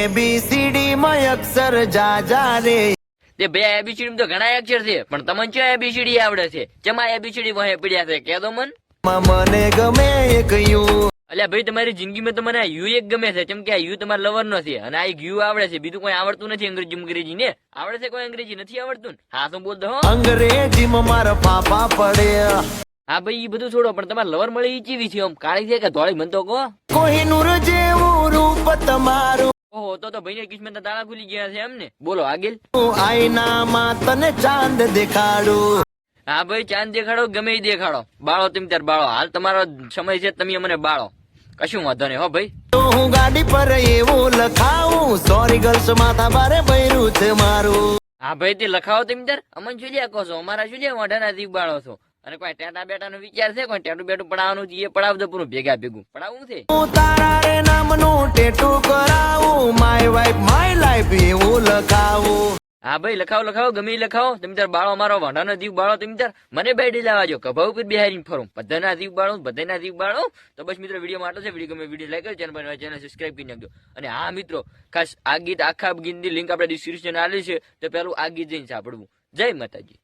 ABCD માં અક્ષર જા રે તે ભાઈ એબીસીડી તો ઘણા અક્ષર છે પણ તમને ક્યાં એબીસીડી આવડે છે ચમા એબીસીડી વહે પડ્યા છે કે દો મન મને ગમે એક યુ અલ્યા ભાઈ તમારી જિંદગીમાં તો મને યુ એક ગમે છે કેમ કે આ યુ તમારા લવર નો છે અને આ એક યુ આવડે છે બીજું કોઈ આવડતું નથી અંગ્રેજી ને આવડે છે કોઈ અંગ્રેજી નથી આવડતું ને? હા તો બોલ દો હો. અંગ્રેજીમાં મારા પાપા પડે હા ભાઈ એ બધું છોડો પણ તમારે લવર મળી ઈ ચીવી છે આમ કાળી છે કે ધોળી મન તો કહો. કોહિનૂર જેવું રૂપ તમારું ઓહો તો ભાઈને કિસ્મત ના તાળા ખુલી ગયા છે એમ ને બોલો આગળ. આઈનામાં તને ચાંદ દેખાડું હા ભાઈ ચાંદ દેખાડો ગમે ઈ દેખાડો બાળો તેમ ત્યારે બાળો હાલ તમારો સમય છે તમે મને બાળો કશું વાંધો નહીં હો ભાઈ. તો હું ગાડી પર એવું લખાવું સોરી ગર્લ્સ માથા બારે બૈરું છે મારું હા ભાઈ તે લખાવો તેમ ત્યારે અમને શું લ્યા કહો છો અમારા શું લ્યા મોઢાના દીપ બાળો છો અને કોઈ ટેટા બેટા નો વિચાર છે કોઈ ટેટું બેટું પડાવવાનું છે એ પડાવજો પૂરું ભેગા ભેગું પડાવવું છે. હું તારા રે નામનું ટેટુ કરાવું માય વાઇફ માય લાઈફ એવું લખાવું હા ભાઈ લખાવો ગમે ઈ લખાવો તમે તાર બાળો મારો વાંઢાનો દીવ બાળો તમે તાર મને બેડી લાવજો કભા ઉપર બિહારીને ફરું બધાના દીવ બાળો તો બસ મિત્રો વિડીયો માં આટલો છે વિડીયો ગમે વિડીયો લાઈક કરો ચેનલ સબસ્ક્રાઇબ કરી નાખજો અને હા મિત્રો ખાસ આ ગીત આખા ગીતની લિંક આપણે ડિસ્ક્રિપ્શન આલી છે તો પેલું આ ગીત જઈને સાંભળવું. જય માતાજી.